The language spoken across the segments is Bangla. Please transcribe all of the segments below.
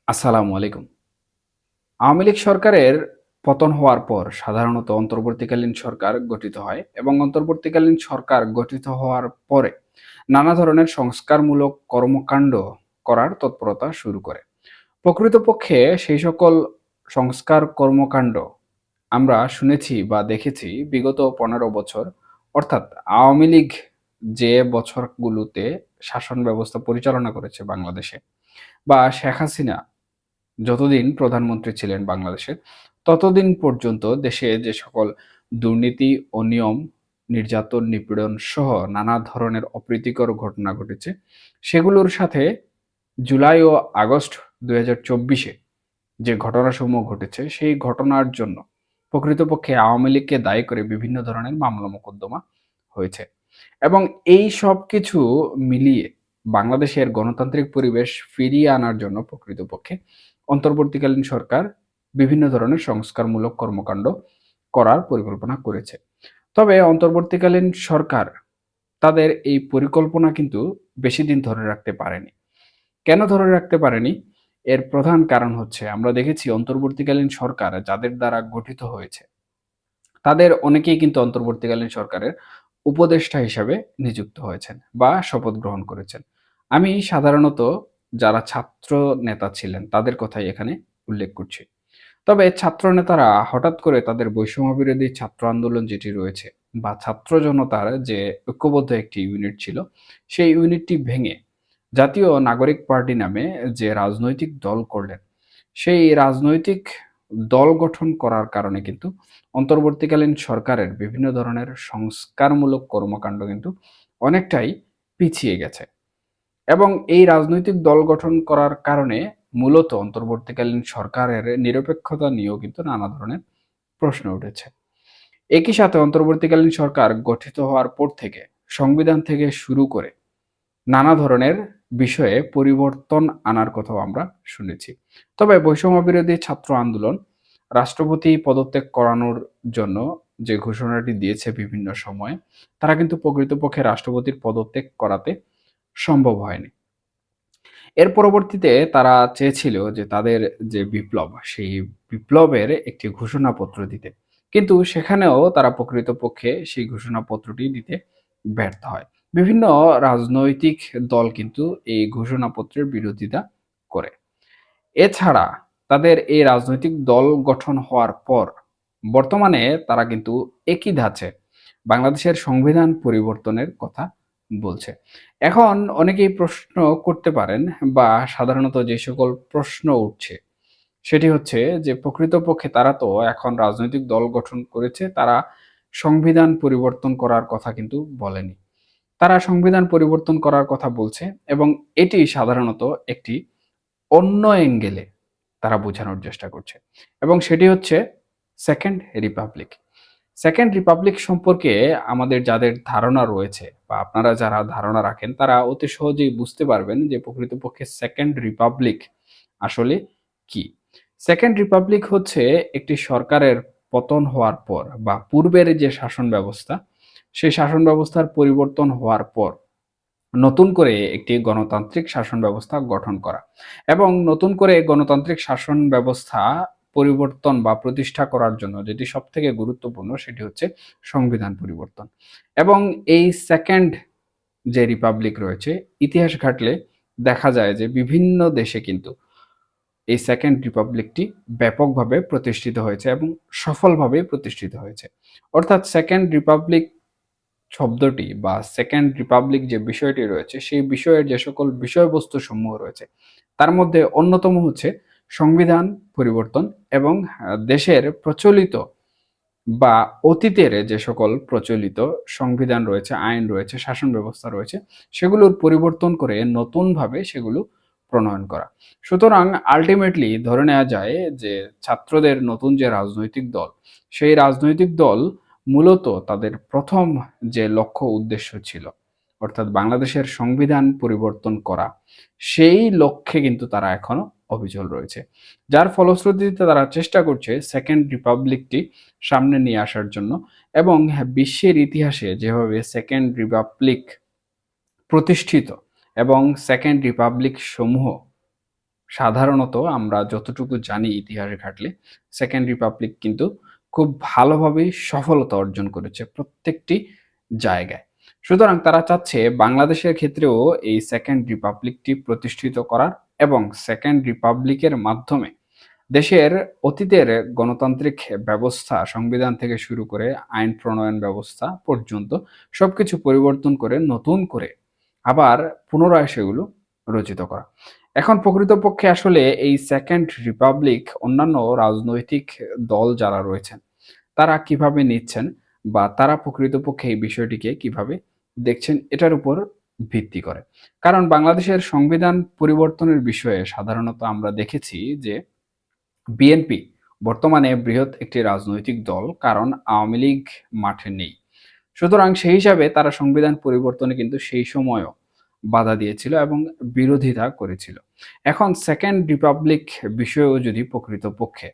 আসসালামু আলাইকুম। আওয়ামী লীগ সরকারের পতন হওয়ার পর সাধারণত অন্তর্বর্তীকালীন সরকার গঠিত হয় এবং অন্তর্বর্তীকালীন সরকার গঠিত হওয়ার পরে নানা ধরনের সংস্কারমূলক কর্মকাণ্ড করার তৎপরতা শুরু করে। প্রকৃতপক্ষে সেই সকল সংস্কার কর্মকাণ্ড আমরা শুনেছি বা দেখেছি বিগত ১৫ বছর, অর্থাৎ আওয়ামী লীগ যে বছরগুলোতে শাসন ব্যবস্থা পরিচালনা করেছে বাংলাদেশে, বা শেখ হাসিনা যতদিন প্রধানমন্ত্রী ছিলেন বাংলাদেশের, ততদিন পর্যন্ত দেশে যে সকল দুর্নীতি, অনিয়ম, নির্যাতন, নিপীড়ন সহ নানা ধরনের অপ্রীতিকর ঘটনা ঘটেছে, সেগুলোর সাথে জুলাই ও আগস্ট ২০২৪-এ যে ঘটনাসমূহ ঘটেছে, সেই ঘটনার জন্য প্রকৃতপক্ষে আওয়ামী লীগকে দায়ী করে বিভিন্ন ধরনের মামলা-মোকদ্দমা হয়েছে। এবং এই সবকিছু মিলিয়ে বাংলাদেশের গণতান্ত্রিক পরিবেশ ফিরিয়ে আনার জন্য প্রকৃতপক্ষে অন্তর্বর্তীকালীন সরকার বিভিন্ন ধরনের সংস্কারমূলক কর্মকাণ্ড করার পরিকল্পনা করেছে। তবে অন্তর্বর্তীকালীন সরকার তাদের এই পরিকল্পনা কিন্তু বেশিদিন ধরে রাখতে পারেনি। কেন ধরে রাখতে পারেনি? এর প্রধান কারণ হচ্ছে, আমরা দেখেছি অন্তর্বর্তীকালীন সরকার যাদের দ্বারা গঠিত হয়েছে, তাদের অনেকেই কিন্তু অন্তর্বর্তীকালীন সরকারের উপদেষ্টা হিসাবে নিযুক্ত হয়েছেন বা শপথ গ্রহণ করেছেন। আমি সাধারণত যারা ছাত্র নেতা ছিলেন তাদের কথাই এখানে উল্লেখ করছি। তবে ছাত্র নেতারা হঠাৎ করে তাদের বৈষম্য বিরোধী ছাত্র আন্দোলন যেটি রয়েছে বা ছাত্র জনতার যে ঐক্যবদ্ধ একটি ইউনিট ছিল, সেই ইউনিটটি ভেঙে জাতীয় নাগরিক পার্টি নামে যে রাজনৈতিক দল করলেন, সেই রাজনৈতিক দল গঠন করার কারণে কিন্তু অন্তর্বর্তীকালীন সরকারের বিভিন্ন ধরনের সংস্কারমূলক কর্মকাণ্ড কিন্তু অনেকটাই পিছিয়ে গেছে। এবং এই রাজনৈতিক দল গঠন করার কারণে মূলত অন্তর্বর্তীকালীন সরকারের নিরপেক্ষতা নিয়েও কিন্তু নানা ধরনের প্রশ্ন উঠেছে। একই সাথে অন্তর্বর্তীকালীন সরকার গঠিত হওয়ার পর থেকে সংবিধান থেকে শুরু করে নানা ধরনের বিষয়ে পরিবর্তন আনার কথাও আমরা শুনেছি। তবে বৈষম্য বিরোধী ছাত্র আন্দোলন রাষ্ট্রপতি পদত্যাগ করানোর জন্য যে ঘোষণাটি দিয়েছে বিভিন্ন সময়ে, তারা কিন্তু প্রকৃতপক্ষে রাষ্ট্রপতির পদত্যাগ করাতে সম্ভব হয়নি। এর পরবর্তীতে তারা চেয়েছিল যে তাদের যে বিপ্লব, সেই বিপ্লবের একটি ঘোষণাপত্র দিতে। কিন্তু সেখানেও তারা প্রকৃতপক্ষে সেই ঘোষণাপত্রটি দিতে ব্যর্থ হয়। বিভিন্ন রাজনৈতিক দল কিন্তু এই ঘোষণাপত্রের বিরোধিতা করে। এছাড়া তাদের এই রাজনৈতিক দল গঠন হওয়ার পর বর্তমানে তারা কিন্তু একই ধাঁচে বাংলাদেশের সংবিধান পরিবর্তনের কথা বলছে। এখন অনেকেই প্রশ্ন করতে পারেন, বা সাধারণত যে সকল প্রশ্ন উঠছে সেটি হচ্ছে যে প্রকৃতপক্ষে তারা তো এখন রাজনৈতিক দল গঠন করেছে, তারা সংবিধান পরিবর্তন করার কথা কিন্তু বলেনি। তারা সংবিধান পরিবর্তন করার কথা বলছে এবং এটি সাধারণত একটি অন্য অ্যাঙ্গেলে তারা বোঝানোর চেষ্টা করছে, এবং সেটি হচ্ছে সেকেন্ড রিপাবলিক। সেকেন্ড রিপাবলিক সম্পর্কে আমাদের যাদের ধারণা রয়েছে বা আপনারা যারা ধারণা রাখেন, তারা অতি সহজেই বুঝতে পারবেন যে প্রকৃতপক্ষে সেকেন্ড রিপাবলিক আসলে কি। সেকেন্ড রিপাবলিক হচ্ছে একটি সরকারের পতন হওয়ার পর বা পূর্বের যে শাসন ব্যবস্থা, সেই শাসন ব্যবস্থার পরিবর্তন হওয়ার পর নতুন করে একটি গণতান্ত্রিক শাসন ব্যবস্থা গঠন করা এবং নতুন করে গণতান্ত্রিক শাসন ব্যবস্থা পরিবর্তন বা প্রতিষ্ঠা করার জন্য যেটি সবথেকে গুরুত্বপূর্ণ, সেটি হচ্ছে সংবিধান পরিবর্তন। এবং এই সেকেন্ড যে রিপাবলিক রয়েছে, ইতিহাস ঘাটলে দেখা যায় যে বিভিন্ন দেশে কিন্তু এই সেকেন্ড রিপাবলিকটি ব্যাপকভাবে প্রতিষ্ঠিত হয়েছে এবং সফলভাবে প্রতিষ্ঠিত হয়েছে। অর্থাৎ সেকেন্ড রিপাবলিক শব্দটি বা সেকেন্ড রিপাবলিক যে বিষয়টি রয়েছে, সেই বিষয়ের যে সকল বিষয়বস্তু সমূহ রয়েছে, তার মধ্যে অন্যতম হচ্ছে সংবিধান পরিবর্তন এবং দেশের প্রচলিত বা অতীতের যে সকল প্রচলিত সংবিধান রয়েছে, আইন রয়েছে, শাসন ব্যবস্থা রয়েছে, সেগুলোর পরিবর্তন করে নতুনভাবে সেগুলো প্রণয়ন করা। সুতরাং আল্টিমেটলি ধরে নেওয়া যায় যে ছাত্রদের নতুন যে রাজনৈতিক দল, সেই রাজনৈতিক দল মূলত তাদের প্রথম যে লক্ষ্য উদ্দেশ্য ছিল, অর্থাৎ বাংলাদেশের সংবিধান পরিবর্তন করা, সেই লক্ষ্যে কিন্তু তারা এখনো অবিচল রয়েছে। যার ফলশ্রুতিতে তারা চেষ্টা করছে সেকেন্ড রিপাবলিকটি সামনে নিয়ে আসার জন্য। এবং হ্যাঁ, বিশ্বের ইতিহাসে যেভাবে সেকেন্ড রিপাবলিক প্রতিষ্ঠিত এবং সেকেন্ড রিপাবলিক সমূহ সাধারণত আমরা যতটুকু জানি ইতিহাস ঘাটলে সেকেন্ড রিপাবলিক কিন্তু খুব ভালোভাবেই সফলতা অর্জন করেছে প্রত্যেকটি জায়গায়। সুতরাং তারা চাচ্ছে বাংলাদেশের ক্ষেত্রেও এই সেকেন্ড রিপাবলিকটি প্রতিষ্ঠিত করার এবং সেকেন্ড রিপাবলিকের মাধ্যমে দেশের অতীতের গণতান্ত্রিক ব্যবস্থা, সংবিধান থেকে শুরু করে আইন প্রণয়ন ব্যবস্থা পর্যন্ত সবকিছু পরিবর্তন করে নতুন করে আবার পুনরায় সেগুলো রচিত করা। এখন প্রকৃতপক্ষে আসলে এই সেকেন্ড রিপাবলিক অন্যান্য রাজনৈতিক দল যারা রয়েছেন, তারা কিভাবে নিচ্ছেন বা তারা প্রকৃতপক্ষে এই বিষয়টিকে কিভাবে দেখছেন এটার উপর ভিত্তি করে। কারণ বাংলাদেশের সংবিধান পরিবর্তনের বিষয়ে সাধারণত আমরা দেখেছি যে বিএনপি বর্তমানে বৃহৎ একটি রাজনৈতিক দল, কারণ আওয়ামী লীগ মাঠে নেই। সুতরাং সেই হিসাবে তারা সংবিধান পরিবর্তনে কিন্তু সেই সময়ও বাধা দিয়েছিল এবং বিরোধিতা করেছিল। এখন সেকেন্ড রিপাবলিক বিষয়েও যদি প্রকৃতপক্ষে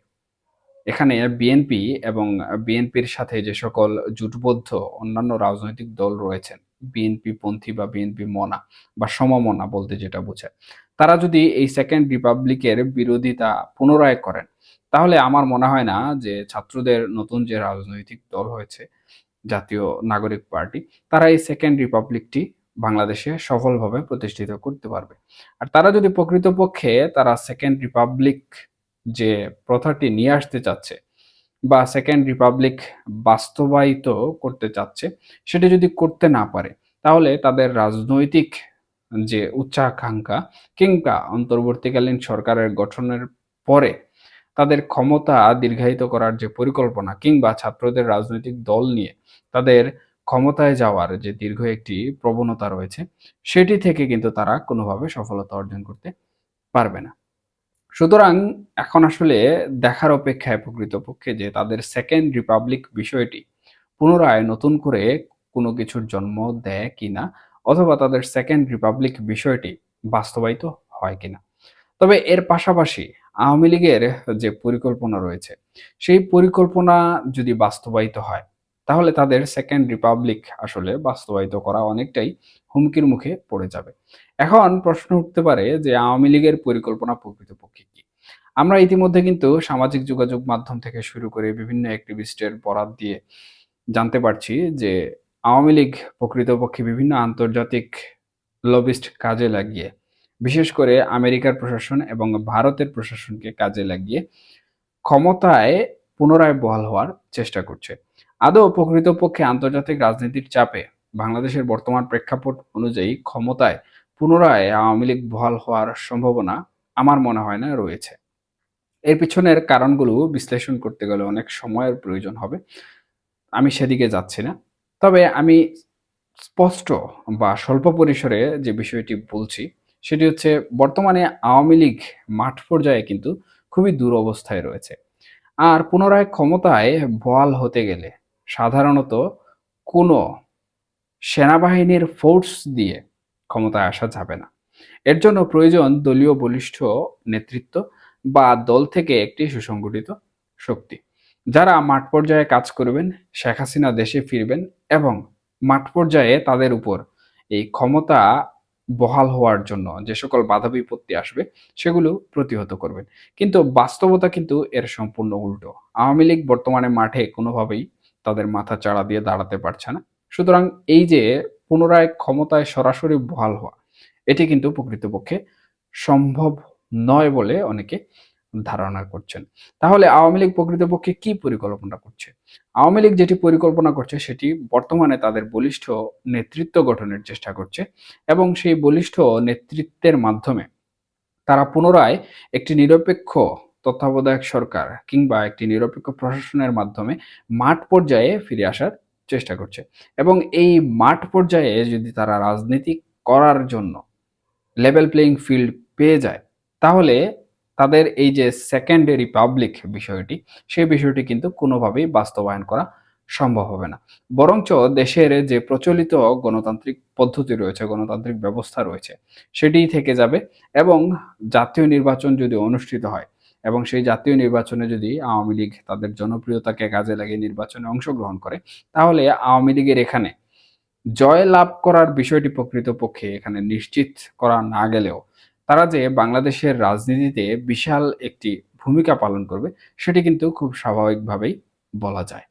এখানে বিএনপি এবং বিএনপির সাথে যে সকল জোটবদ্ধ অন্যান্য রাজনৈতিক দল রয়েছেন, বিএনপি পন্থী বা বিএনপি মনা বা সমমনা বলতে যেটা বোঝায়, তারা যদি এই সেকেন্ড রিপাবলিকের বিরোধিতা পুনরায় করেন, তাহলে আমার মনে হয় না যে ছাত্রদের নতুন যে রাজনৈতিক দল হয়েছে জাতীয় নাগরিক পার্টি, তারা এই সেকেন্ড রিপাবলিকটি বাংলাদেশে সফলভাবে প্রতিষ্ঠিত করতে পারবে। আর তারা যদি প্রকৃতপক্ষে তারা সেকেন্ড রিপাবলিক যে প্রথাটি নিয়ে আসতে চাচ্ছে বা সেকেন্ড রিপাবলিক বাস্তবায়িত করতে চাচ্ছে, সেটি যদি করতে না পারে, তাহলে তাদের রাজনৈতিক যে উচ্চাকাঙ্ক্ষা কিংবা অন্তর্বর্তীকালীন সরকারের গঠনের পরে তাদের ক্ষমতা দীর্ঘায়িত করার যে পরিকল্পনা কিংবা ছাত্রদের রাজনৈতিক দল নিয়ে তাদের ক্ষমতায় যাওয়ার যে দীর্ঘ একটি প্রবণতা রয়েছে, সেটি থেকে কিন্তু তারা কোনোভাবে সফলতা অর্জন করতে পারবে না। সুতরাং এখন আসলে দেখার অপেক্ষায় প্রকৃতপক্ষে যে তাদের সেকেন্ড রিপাবলিক বিষয়টি পুনরায় নতুন করে কোনো কিছুর জন্ম দেয় কিনা, অথবা তাদের সেকেন্ড রিপাবলিক বিষয়টি বাস্তবায়িত হয় কিনা। তবে এর পাশাপাশি আওয়ামী লীগের যে পরিকল্পনা রয়েছে, সেই পরিকল্পনা যদি বাস্তবায়িত হয়, তাহলে তাদের সেকেন্ড রিপাবলিক আসলে বাস্তবায়িত করা অনেকটাই হুমকির মুখে পড়ে যাবে। এখন প্রশ্ন উঠতে পারে যে আওয়ামী লীগের পরিকল্পনা প্রকৃতপক্ষে কি? আমরা ইতিমধ্যে কিন্তু সামাজিক যোগাযোগ মাধ্যম থেকে শুরু করে বিভিন্ন অ্যাক্টিভিস্টের বরাত দিয়ে জানতে পারছি যে আওয়ামী লীগ প্রকৃতপক্ষে বিভিন্ন আন্তর্জাতিক লবিস্ট কাজে লাগিয়ে, বিশেষ করে আমেরিকার প্রশাসন এবং ভারতের প্রশাসনকে কাজে লাগিয়ে ক্ষমতায় পুনরায় বহাল হওয়ার চেষ্টা করছে। আদৌ প্রকৃতপক্ষে আন্তর্জাতিক রাজনীতির চাপে বাংলাদেশের বর্তমান প্রেক্ষাপট অনুযায়ী ক্ষমতায় পুনরায় আওয়ামী লীগ বহাল হওয়ার সম্ভাবনা আমার মনে হয় না রয়েছে। এর পিছনের কারণগুলো বিশ্লেষণ করতে গেলে অনেক সময়ের প্রয়োজন হবে। আমি সেদিকে যাচ্ছি না। তবে আমি স্পষ্ট বা স্বল্প পরিসরে যে বিষয়টি বলছি, সেটি হচ্ছে বর্তমানে আওয়ামী লীগ মাঠ পর্যায়ে কিন্তু খুবই দুরবস্থায় রয়েছে। আর পুনরায় ক্ষমতায় বহাল হতে গেলে সাধারণত কোনো সেনাবাহিনীর ফোর্স দিয়ে ক্ষমতায় আসা যাবে না। এর জন্য প্রয়োজন দলীয় বলিষ্ঠ নেতৃত্ব বা দল থেকে একটি সুসংগঠিত শক্তি, যারা মাঠ পর্যায়ে কাজ করবেন, শেখ হাসিনা দেশে ফিরবেন এবং মাঠ পর্যায়ে তাদের উপর এই ক্ষমতা বহাল হওয়ার জন্য যে সকল বাধা বিপত্তি আসবে সেগুলো প্রতিহত করবেন। কিন্তু বাস্তবতা কিন্তু এর সম্পূর্ণ উল্টো। আওয়ামী লীগ বর্তমানে মাঠে কোনোভাবেই তাদের মাথা চাড়া দিয়ে দাঁড়াতে পারছে না। সুতরাং এই যে পুনরায় ক্ষমতায় সরাসরি বহাল হওয়া, এটি কিন্তু প্রকৃতপক্ষে সম্ভব নয় বলে অনেকে ধারণা করছেন। তাহলে আওয়ামী লীগ প্রকৃতপক্ষে কি পরিকল্পনা করছে? আওয়ামী লীগ যেটি পরিকল্পনা করছে সেটি বর্তমানে তাদের বলিষ্ঠ নেতৃত্ব গঠনের চেষ্টা করছে এবং সেই বলিষ্ঠ নেতৃত্বের মাধ্যমে তারা পুনরায় একটি নিরপেক্ষ তত্ত্বাবধায়ক সরকার কিংবা একটি নিরপেক্ষ প্রশাসনের মাধ্যমে মাঠ পর্যায়ে ফিরে আসার চেষ্টা করছে। এবং এই মাঠ পর্যায়ে যদি তারা রাজনীতি করার জন্য লেভেল প্লেইং ফিল্ড পেয়ে যায়, তাহলে তাদের এই যে সেকেন্ড রিপাবলিক বিষয়টি, সেই বিষয়টি কিন্তু কোনোভাবেই বাস্তবায়ন করা সম্ভব হবে না। বরঞ্চ দেশের যে প্রচলিত গণতান্ত্রিক পদ্ধতি রয়েছে, গণতান্ত্রিক ব্যবস্থা রয়েছে, সেটিই থেকে যাবে এবং জাতীয় নির্বাচন যদি অনুষ্ঠিত হয় এবং সেই জাতীয় নির্বাচনে যদি আওয়ামী লীগ তাদের জনপ্রিয়তাকে কাজে লাগিয়ে নির্বাচনে অংশগ্রহণ করে, তাহলে আওয়ামী লীগের এখানে জয় লাভ করার বিষয়টি প্রকৃতপক্ষে এখানে নিশ্চিত করা না গেলেও তারা যে বাংলাদেশের রাজনীতিতে বিশাল একটি ভূমিকা পালন করবে সেটি কিন্তু খুব স্বাভাবিকভাবেই বলা যায়।